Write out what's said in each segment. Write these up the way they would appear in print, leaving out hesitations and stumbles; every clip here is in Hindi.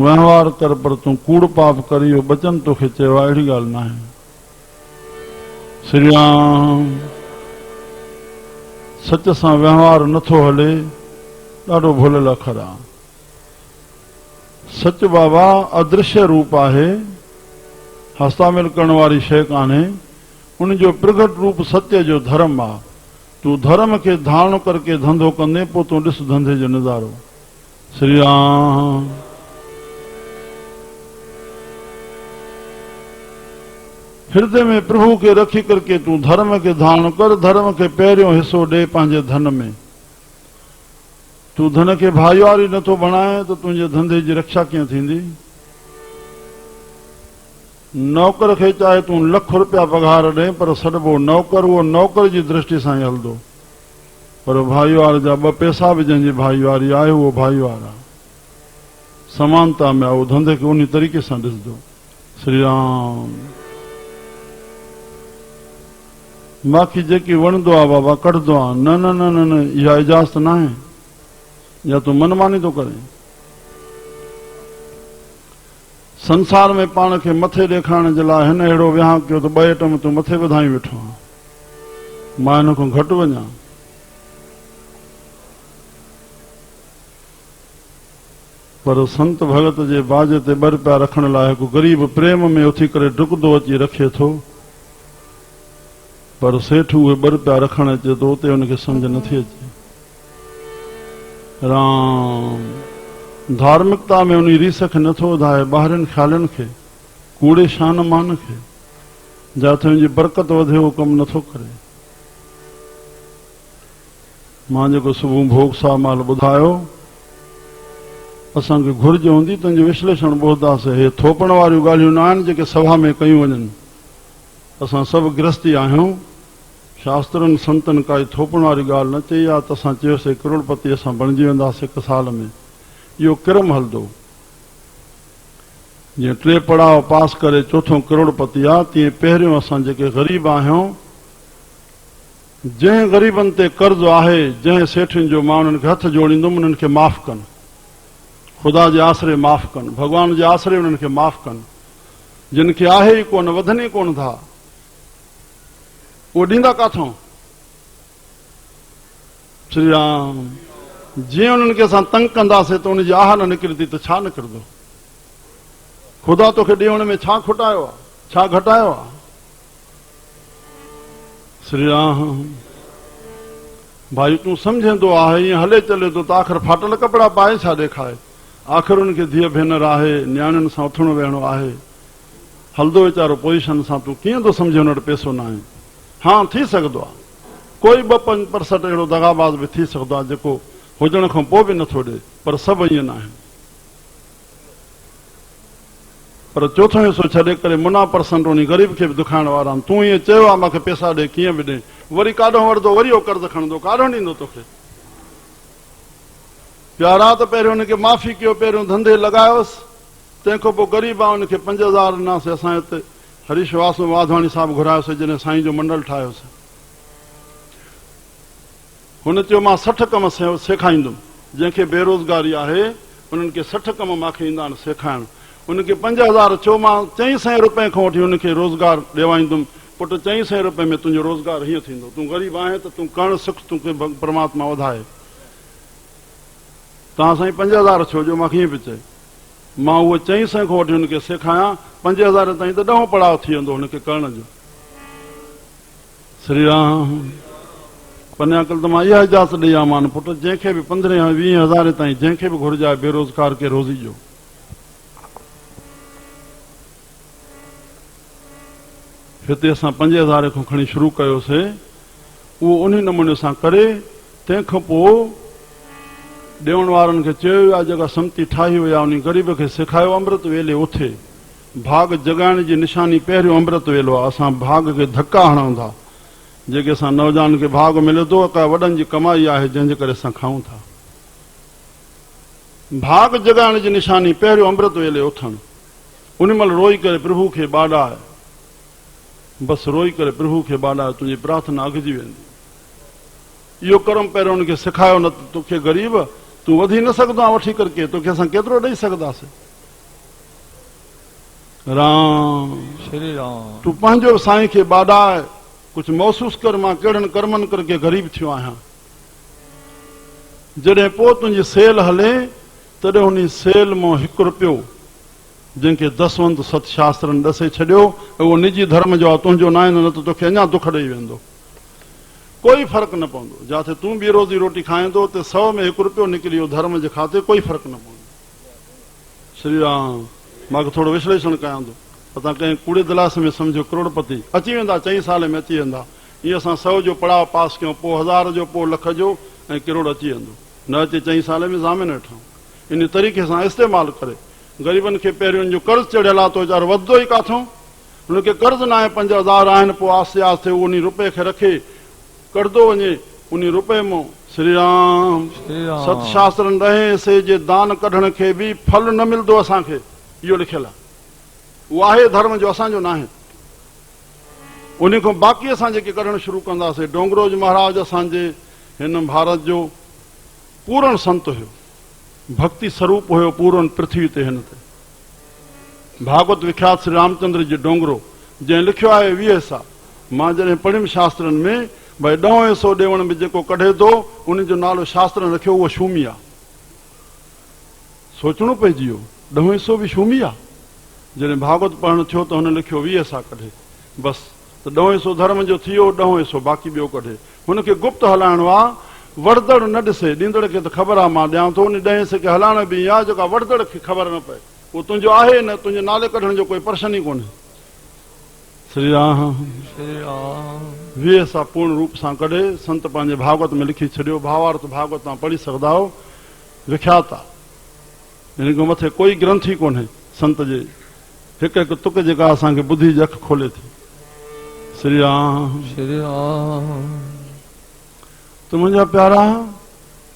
व्यवहार कर पर तू कूड़ पाप करियो बचन तोखे चेवा अहिड़ी ॻाल्हि न आहे। श्री राम सच सां व्यवहार नथो हले ॾाढो भुलियल अखर आहे। सच बाबा अदृश्य रूप आहे, हस्तामेल करण वारी शइ कान्हे। उन जो प्रगट रूप सत्य जो धर्म आहे। तू धर्म खे धारण करके धंधो कंदे पोइ तू ॾिस धंधे जो नज़ारो। श्री राम हृदय में प्रभु के रखी करके तू धर्म के धारण कर। धर्म के पहिरियों हिस्सो ॾे पंहिंजे धन में। तू धन के भाईवारी नथो बणाए तो तुंहिंजे धंधे जी रक्षा कीअं थींदी। नौकर खे चाहे तू लख रुपया पघार ॾे पर सॾबो नौकर उहो नौकर जी दृष्टि सां ई हलंदो। पर भाईवार जा ॿ पैसा बि जंहिंजी भाईवारी आहे उहो भाईवार आहे। समानता में आहे, उहो धंधे खे उन तरीक़े सां ॾिसंदो। श्री राम बाक़ी जेकी वणंदो आहे बाबा कढंदो आहे। न न न न न इहा इजाज़त न आहे, या तूं मनमानी थो करे। संसार में पाण खे मथे ॾेखारण जे लाइ हिन अहिड़ो विहांउ कयो त ॿ आइटम तूं मथे वधाई वेठो आहे। मां हिन खां घटि वञा। पर संत भगत जे बाजे ते ॿ रुपया रखण लाइ हिकु ग़रीब प्रेम में उथी करे डुकंदो अची रखे थो। पर सेठ उहे ॿ रुपया रखण अचे थो उते हुनखे सम्झ नथी अचे। राम धार्मिकता में उन रीस खे नथो वधाए, ॿाहिरनि ख़्यालनि खे, कूड़े शान मान खे, जिथे हुनजी बरकत वधे उहो कमु नथो करे। मां जेको सुबुह भोग साहब महिल ॿुधायो, असांखे घुर्ज हूंदी तुंहिंजो विश्लेषण ॿुधंदासीं। हे थोपण वारियूं ॻाल्हियूं न आहिनि जेके सभा में कयूं वञनि। असां सभु गृहस्थी आहियूं। शास्त्रनि संतनि काई थोपण वारी ॻाल्हि न चई आहे त असां चयोसीं करोड़पति असां बणिजी वेंदासीं हिकु साल में। इहो क्रम हलंदो। जीअं 3 पड़ाव पास करे चौथों करोड़पति आहे, तीअं पहिरियों असां जेके ग़रीब आहियूं, जंहिं ग़रीबनि ते कर्ज़ु आहे, जंहिं सेठनि जो मां उन्हनि खे हथ जोड़ींदुमि उन्हनि खे माफ़ कनि। ख़ुदा जे आसरे माफ़ कनि, भॻवान जे आसरे उन्हनि खे माफ़ कनि। जिन खे आहे ई कोन, वधनि ई कोन था, उहो ॾींदा काथों। श्री राम जीअं उन्हनि खे असां तंग कंदासीं त उनजी आह न निकिरंदी त छा निकिरंदो। ख़ुदा तोखे ॾियण में छा खुटायो आहे, छा घटायो आहे। श्री राम भाई तूं सम्झंदो आहे ईअं हले चले थो त आख़िर फाटल कपिड़ा पाए छा ॾेखारे। आख़िर उनखे धीअ भेनर आहे, न्याणियुनि सां उथणो वेहणो आहे, हलंदो वीचारो पोज़ीशन सां। तूं कीअं थो सम्झे हुन वटि पैसो न आहे। हाँ थी सघंदो आहे, कोई 2-5% अहिड़ो दगाबाज़ बि थी सघंदो आहे जेको हुजण खां पोइ बि नथो ॾे, पर सभु ईअं न आहिनि। पर चोथों हिसो छॾे करे मुना परसेंट उन ग़रीब खे बि दुखाइण वारा आहिनि। तूं ईअं चयो आहे मूंखे पैसा ॾे, कीअं बि ॾे, वरी काॾों वठंदो, वरी उहो कर्ज़ु खणंदो, काॾों ॾींदो तोखे। प्यारा त पहिरियों हुनखे माफ़ी कयो, पहिरियों धंधे लॻायोसि, तंहिंखां पोइ ग़रीब आहे उनखे 5000 ॾिनासीं। असां हिते हरीश वासू वाधवाणी साहिबु घुरायोसीं, जॾहिं साईं जो मंडल ठाहियोसीं। हुन चयो मां 60 कम सेखारींदुमि। जंहिंखे बेरोज़गारी आहे उन्हनि खे 60 कम मूंखे ईंदा आहिनि सेखारणु। उनखे 5000 चयो, मां 400 रुपए खां वठी हुनखे रोज़गार ॾिवाईंदुमि। पुटु 400 रुपए में तुंहिंजो रोज़गार हीअं थींदो। तूं ग़रीब आहीं त तूं करणु सिख, तोखे परमात्मा वधाए। तव्हां साईं 5000 छो जो मूंखे हीअं बि चए। मां उहो 400 खां वठी हुनखे सेखारियां 5000 ताईं त 10 पड़ाव थी वेंदो हुनखे करण जो। श्री राम पन्याकल त मां इहा इजाज़त ॾेई आहियां मान पुटु, जंहिंखे बि 15-20 ताईं जंहिंखे बि घुरिजाए बेरोज़गार खे रोज़ी ॾियो। हिते असां 5000 खां खणी शुरू कयोसीं। उहो उन नमूने सां करे, तंहिंखां पोइ ॾियण वारनि खे चयो आहे जेका सम्ती ठाही हुई आहे उन ग़रीब खे सेखारियो अमृत वेले उथे। भाग जगाइण जी निशानी पहिरियों अमृत वेलो आहे। असां भाग खे धका हणूं था, जेके असां नौजवान खे भाग मिले थो, का वॾनि जी कमाई आहे जंहिंजे करे असां खाऊं था। भाग जगाइण जी निशानी पहिरियों अमृत वेले उथणु। उन महिल रोई करे प्रभु खे ॿाॾाए, बसि रोई करे प्रभु खे ॿाॾाए, तुंहिंजी प्रार्थना अॻिजी वेंदी। इहो कर्म पहिरियों उनखे सेखारियो न त तोखे ग़रीब तूं वधी न सघंदो आहे वठी करके, तोखे असां केतिरो ॾेई सघंदासीं। राम श्री राम। तू पंहिंजो साईं खे बाॾाए कुछ महसूस कर मां कहिड़नि कर्मनि करके गरीब थियो आहियां। जॾहिं पोइ तुंहिंजी सेल हले तॾहिं उन सेल मां 1 रुपयो जंहिंखे दसवंत सतशास्त्रनि ॾसे छॾियो उहो निजी धर्म जो आहे, तुंहिंजो न आहे, न त तोखे अञा दुख ॾेई वेंदो। कोई फ़र्क़ु न पवंदो। जिथे तूं बि रोज़ी रोटी खाईंदो उते 100 में 1 रुपयो निकिरी वियो धर्म जे खाते, कोई फ़र्क़ु न पवंदो। श्री राम। मूंखे थोरो विश्लेषण कयां थो, पता कंहिं कूड़े दिलास में सम्झो करोड़पति अची वेंदा, 4 साल में अची वेंदा। ईअं असां 100 जो पड़ाव पास कयूं, पोइ 1000 जो, पोइ लख जो, ऐं करोड़ अची वेंदो। न अचे 4 साल में ज़ामिन वेठा। इन तरीक़े सां इस्तेमालु करे ग़रीबनि खे पहिरियों जो कर्ज़ु चढ़ियल आहे तो वीचारो वधंदो ई काथों। हुनखे कर्ज़ु न आहे, 5000 आहिनि, पोइ आस्ते आस्ते उन रुपए खे रखे कढंदो वञे उन रुपए मां। श्री राम। सतशास्त्रनि रहे से जे दान कढण खे बि फल न मिलंदो असांखे, इहो लिखियलु आहे। उहो आहे धर्म जो, असांजो न आहे। उन खां बाक़ी असां जेके कढणु शुरू कंदासीं। डोंगरोज महाराज असांजे हिन भारत जो पूर्ण संत हुयो, भक्ति स्वरूप हुयो पूर्ण पृथ्वी ते। हिन ते भागवत विख्यात श्री रामचंद्र जी डोंगरो जंहिं लिखियो आहे 20 हिसा। मां जॾहिं पढ़ियुमि शास्त्रनि में भई 10 हिसो ॾियण में जेको कढे थो उन जो नालो शास्त्र रखियो, उहो शूमी आहे। सोचणो पइजी वियो, 10 हिसो बि शूमी आहे। जॾहिं भागवत पढ़णु थियो त हुन लिखियो 20 हिसा कढे, बसि त 10 हिसो धर्म जो थी वियो, 10 हिसो बाक़ी ॿियो कढे। हुनखे गुप्त हलाइणो आहे, वरदड़ न ॾिसे। ॾींदड़ खे त ख़बर आहे मां ॾियां थो, उन 10 हिसे खे हलाइण बि आहे जेका वरदड़ खे ख़बर न पए। उहो तुंहिंजो आहे न, तुंहिंजे नाले कढण जो कोई प्रशन ई कोन्हे। श्री राम। 20 हिसा पूर्ण रूप सां कढे संत पंहिंजे भागवत में लिखी छॾियो। भावार्थ भागवत तव्हां पढ़ी सघंदा हो, विख्यात आहे। हिन खां मथे कोई ग्रंथ ई कोन्हे संत जे, हिकु हिकु तुक जेका असांखे ॿुधी जी अखि खोले थी। श्री राम। श्री राम। त मुंहिंजा प्यारा,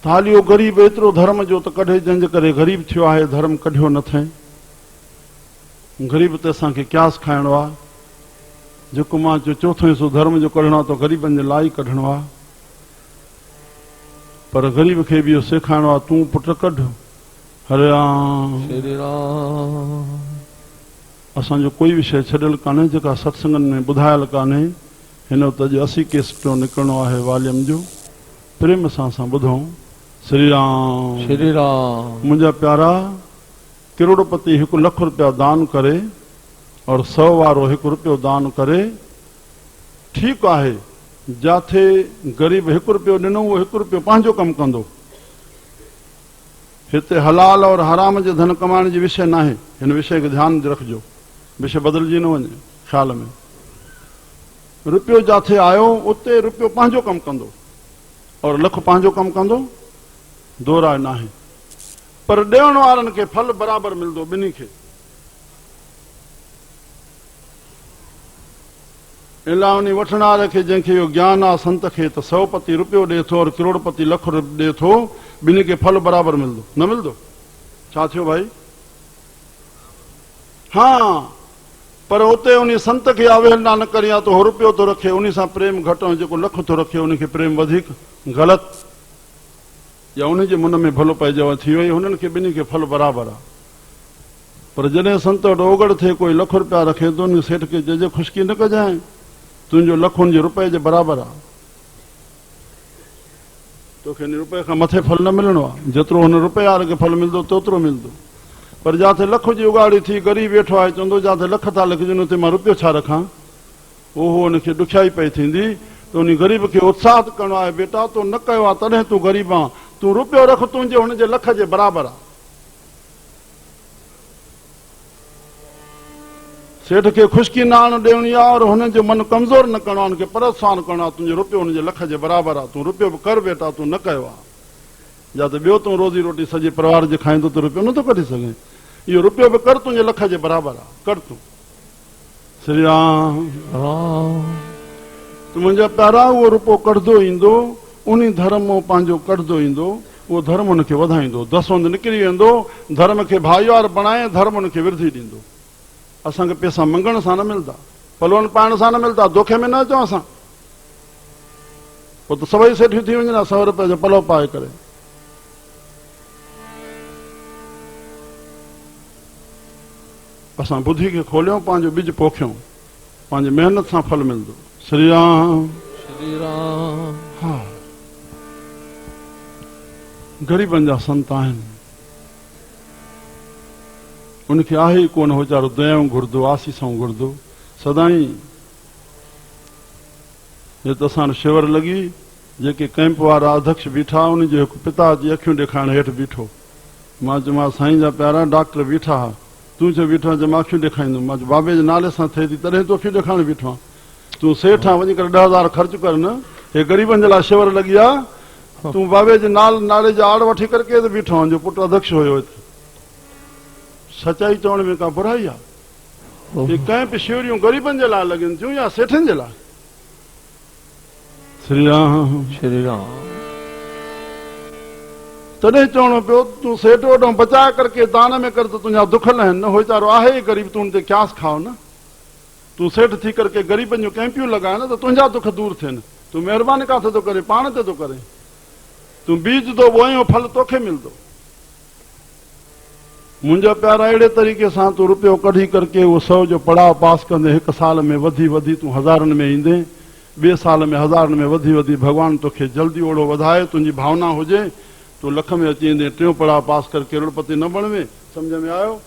थालियो ग़रीब एतिरो धर्म जो त कढे जंहिंजे करे ग़रीब थियो आहे, धर्म कढियो न थिए। ग़रीब ते असांखे क्यास खाइणो आहे। जेको मां चोथों हिसो धर्म जो कढणो आहे त ग़रीबनि जे लाइ कढणो आहे। पर ग़रीब खे बि इहो सेखारिणो आहे, तूं पुट कढ। हरे राम। श्री राम। असांजो कोई विषय छॾियल कान्हे जेका सत्संगनि में ॿुधायल कान्हे। हिन वक़्तु अॼु 80 केसटो निकिरणो आहे वॉल्यूम जो। प्रेम सां असां ॿुधूं। श्री राम। श्री राम। मुंहिंजा प्यारा, करोड़पति 1 लख रुपया दान करे और 100 वारो 1 रुपयो दान करे, ठीकु आहे। जिथे ग़रीब 1 रुपयो ॾिनो उहो 1 रुपयो पंहिंजो कमु कंदो। हिते हलाल और हराम जे धन कमाइण जी विषय न आहे। हिन विषय खे ध्यानु रखिजो, विषय बदिलजी न वञे ख़्याल में। रुपयो जिथे आयो उते रुपयो पंहिंजो कमु कंदो और लख पंहिंजो कमु कंदो, दोराए न आहे। पर ॾियण वारनि खे फल बराबरि मिलंदो, ॿिन्ही खे। इलाही वठण वारे खे जंहिंखे इहो ज्ञान आहे संत खे त 100 पति रुपयो ॾिए थो और करोड़पति लख ॾिए थो, ॿिन्ही खे फल बराबरि मिलंदो, न मिलंदो? छा थियो भाई? हाँ, पर उते उन संत खे अवहेलना न करी आहे त हो रुपयो थो रखे, उन सां प्रेम घटि, ऐं जेको लख थो रखे उनखे प्रेम वधीक, ग़लति। या उनजे मुन में भलो पइजे थी वई, हुननि खे ॿिन्ही खे फल बराबरि आहे। पर जॾहिं संत वटि ओगड़ थिए कोई लख रुपया रखे थो, उन सेठ खे जज ख़ुशकी न कजांइ, तुंहिंजो लख हुनजे रुपए जे बराबरि आहे। तोखे हिन रुपए खां मथे फल न मिलणो आहे। जेतिरो हुन रुपए वारे खे फल मिलंदो तोतिरो मिलंदो। पर जिथे लख जी उगाड़ी थी ग़रीब वेठो आहे, चवंदो जिथे लख था लिखजनि उते मां रुपयो छा रखां? ओहो, हुनखे ॾुखियाई पई थींदी। त उन ग़रीब खे उत्साहित करणो आहे, बेटा तूं न कयो आहे तॾहिं तूं ग़रीब आहे, तूं रुपयो रख, तुंहिंजे हुनजे लख जे बराबरि आहे। सेठ खे ख़ुशकी नाण ॾियणी आहे और हुननि जो मन कमज़ोर न करणो आहे, हुनखे परेशान करणो आहे। तुंहिंजो रुपयो हुनजे लख जे बराबरि आहे, तूं रुपयो बि कर बेटा, तूं न कयो आहे। या त ॿियो तूं रोज़ी रोटी सॼे परिवार जे खाईंदो त रुपयो नथो कढी सघे। इहो रुपयो बि कर, तुंहिंजे लख जे बराबरि आहे, कर तूं। श्री राम। त मुंहिंजा प्यारा, उहो रुपयो कढंदो ईंदो, उन धर्म मां पंहिंजो कढंदो ईंदो, उहो धर्म हुनखे वधाईंदो। दसवंध निकिरी वेंदो, धर्म खे भाईवार बणाए, धर्म हुनखे विरधी ॾींदो। असांखे पैसा मंगण सां न मिलंदा, पलवन पाइण सां न मिलंदा, दोखे में न अचूं असां। पोइ त सभई सेठियूं थी वञनि 100 रुपए जो पलव पाए करे। असां बुद्धि खे खोलियूं, पंहिंजो बिज पोखियूं, पंहिंजी महिनत सां फल मिलंदो। श्री राम श्री राम। हा, ग़रीबनि जा संत आहिनि, उनखे आहे ई कोन वीचारो दयाऊं घुरंदो, आसीसूं घुरंदो सदाई। जे त असां शिविर लॻी, जेके कैंप वारा अध्यक्ष बीठा, उन जो हिकु पिता जी अखियूं ॾेखारण हेठि बीठो। मां चयोमांसि साईं जा प्यारा डॉक्टर बीठा हा, तूं छो बीठो आहे? मां अखियूं ॾेखारींदुमि। मां बाबे जे नाले सां थिए थी तॾहिं तूं अखियूं ॾेखारण बीठो आहे। तूं सेठ आहे, वञी करे 10,000 ख़र्च कर न, हे ग़रीबनि जे लाइ शिविर लॻी आहे। तूं बाबे जे नाले जा आड़ वठी करे केरु बीठो आहे? जो पुटु अध्यक्ष हुयो हिते। सचाई चवण में का बुराई आहे? हे कैंप शिविरियूं ग़रीबनि जे लाइ लॻनि थियूं या सेठनि जे लाइ? श्री राम श्री राम। तॾहिं चवणो पियो तूं सेठ वॾो बचाए करके दान में कर, त तुंहिंजा दुख लहनि न। हो वीचारो आहे ई ग़रीब, तूं हुन ते क्यास खाओ न। तूं सेठ थी करके ग़रीबनि जूं कैंपियूं लॻाए न, त तुंहिंजा दुख दूर थियनि। तूं महिरबानी काथे थो करे? पाण ते थो करे। तूं बीज थो बोयो, फल तोखे मिलंदो। मुंहिंजा प्यारा, अहिड़े तरीक़े सां तूं रुपयो कढी करके उहो 100 जो पड़ाव पास कंदे, हिकु साल में वधी वधी तूं हज़ारनि में ईंदे, ॿिए साल में हज़ारनि में वधी वधी भॻवानु तोखे जल्दी ओड़ो वधाए। तुंहिंजी भावना हुजे, तूं लख में अची वेंदे, टियों पड़ाव पास कर करोड़पति न बणवे। सम्झ में आयो?